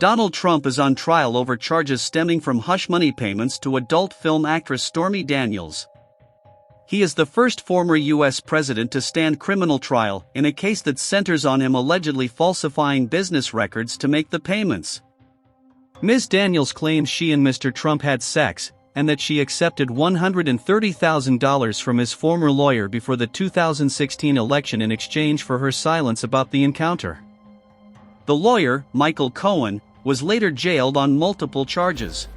Donald Trump is on trial over charges stemming from hush money payments to adult film actress Stormy Daniels. He is the first former U.S. president to stand criminal trial in a case that centers on him allegedly falsifying business records to make the payments. Ms. Daniels claims she and Mr. Trump had sex, and that she accepted $130,000 from his former lawyer before the 2016 election in exchange for her silence about the encounter. The lawyer, Michael Cohen, was later jailed on multiple charges.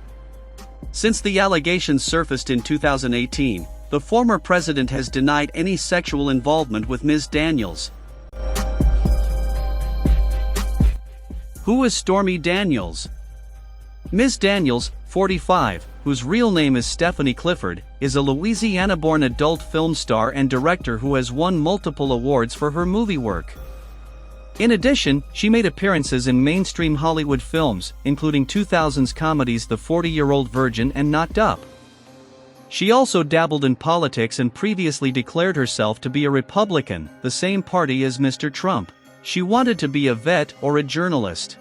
Since the allegations surfaced in 2018, the former president has denied any sexual involvement with Ms. Daniels. Who is Stormy Daniels? Ms. Daniels, 45, whose real name is Stephanie Clifford, is a Louisiana-born adult film star and director who has won multiple awards for her movie work. In addition, she made appearances in mainstream Hollywood films, including 2000s comedies The 40-Year-Old Virgin and Knocked Up. She also dabbled in politics and previously declared herself to be a Republican, the same party as Mr. Trump. She wanted to be a vet or a journalist.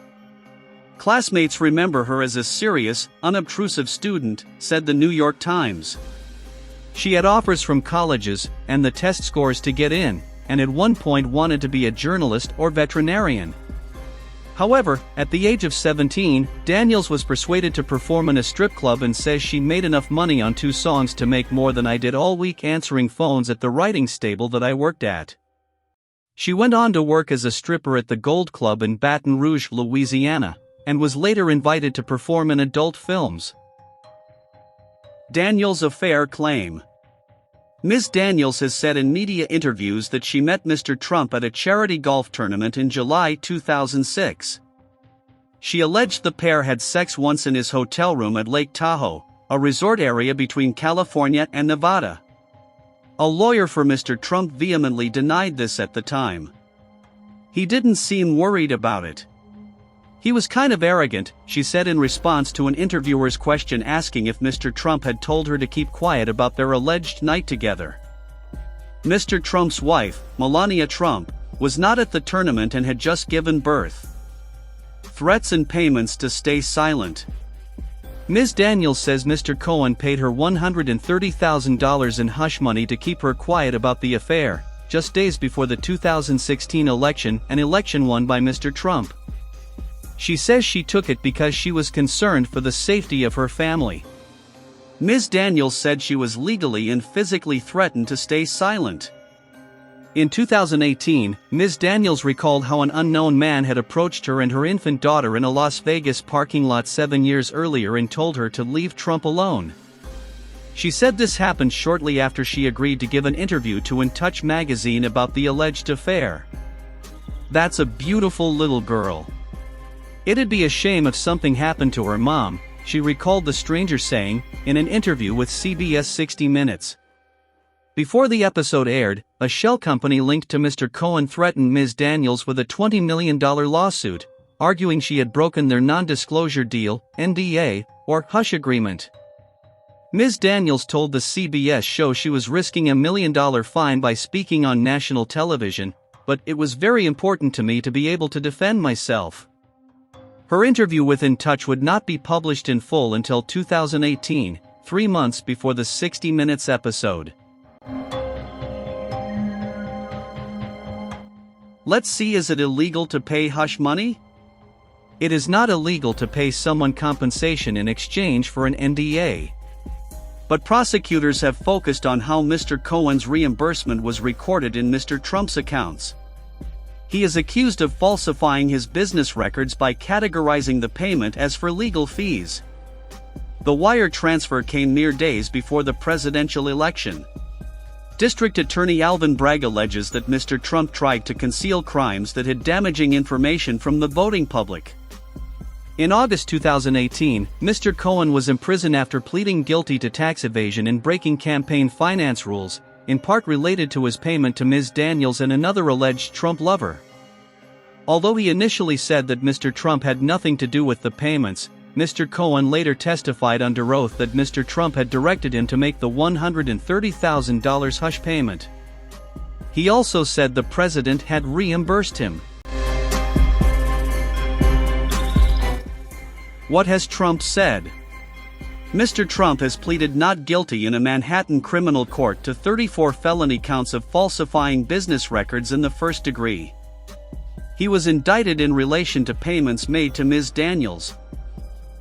Classmates remember her as a serious, unobtrusive student, said the New York Times. She had offers from colleges and the test scores to get in, and at one point wanted to be a journalist or veterinarian. However, at the age of 17, Daniels was persuaded to perform in a strip club and says she made enough money on 2 songs to make more than I did all week answering phones at the writing stable that I worked at. She went on to work as a stripper at the Gold Club in Baton Rouge, Louisiana, and was later invited to perform in adult films. Daniels' affair claim. Ms. Daniels has said in media interviews that she met Mr. Trump at a charity golf tournament in July 2006. She alleged the pair had sex once in his hotel room at Lake Tahoe, a resort area between California and Nevada. A lawyer for Mr. Trump vehemently denied this at the time. He didn't seem worried about it. He was kind of arrogant, she said in response to an interviewer's question asking if Mr. Trump had told her to keep quiet about their alleged night together. Mr. Trump's wife, Melania Trump, was not at the tournament and had just given birth. Threats and payments to stay silent. Ms. Daniels says Mr. Cohen paid her $130,000 in hush money to keep her quiet about the affair, just days before the 2016 election, an election won by Mr. Trump. She says she took it because she was concerned for the safety of her family. Ms. Daniels said she was legally and physically threatened to stay silent. In 2018, Ms. Daniels recalled how an unknown man had approached her and her infant daughter in a Las Vegas parking lot 7 years earlier and told her to leave Trump alone. She said this happened shortly after she agreed to give an interview to In Touch magazine about the alleged affair. "That's a beautiful little girl. It'd be a shame if something happened to her mom," she recalled the stranger saying, in an interview with CBS 60 Minutes. Before the episode aired, a shell company linked to Mr. Cohen threatened Ms. Daniels with a $20 million lawsuit, arguing she had broken their non-disclosure deal, NDA, or hush agreement. Ms. Daniels told the CBS show she was risking a $1 million fine by speaking on national television, but it was very important to me to be able to defend myself. Her interview with In Touch would not be published in full until 2018, 3 months before the 60 Minutes episode. Let's see, is it illegal to pay hush money? It is not illegal to pay someone compensation in exchange for an NDA. But prosecutors have focused on how Mr. Cohen's reimbursement was recorded in Mr. Trump's accounts. He is accused of falsifying his business records by categorizing the payment as for legal fees. The wire transfer came mere days before the presidential election. District Attorney Alvin Bragg alleges that Mr. Trump tried to conceal crimes that had damaging information from the voting public. In August 2018, Mr. Cohen was imprisoned after pleading guilty to tax evasion and breaking campaign finance rules, in part related to his payment to Ms. Daniels and another alleged Trump lover. Although he initially said that Mr. Trump had nothing to do with the payments, Mr. Cohen later testified under oath that Mr. Trump had directed him to make the $130,000 hush payment. He also said the president had reimbursed him. What has Trump said? Mr. Trump has pleaded not guilty in a Manhattan criminal court to 34 felony counts of falsifying business records in the first degree. He was indicted in relation to payments made to Ms. Daniels.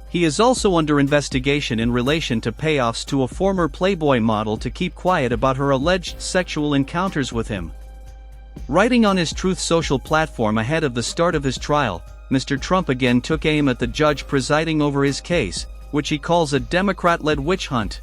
He is also under investigation in relation to payoffs to a former Playboy model to keep quiet about her alleged sexual encounters with him. Writing on his Truth Social platform ahead of the start of his trial, Mr. Trump again took aim at the judge presiding over his case, which he calls a Democrat-led witch hunt.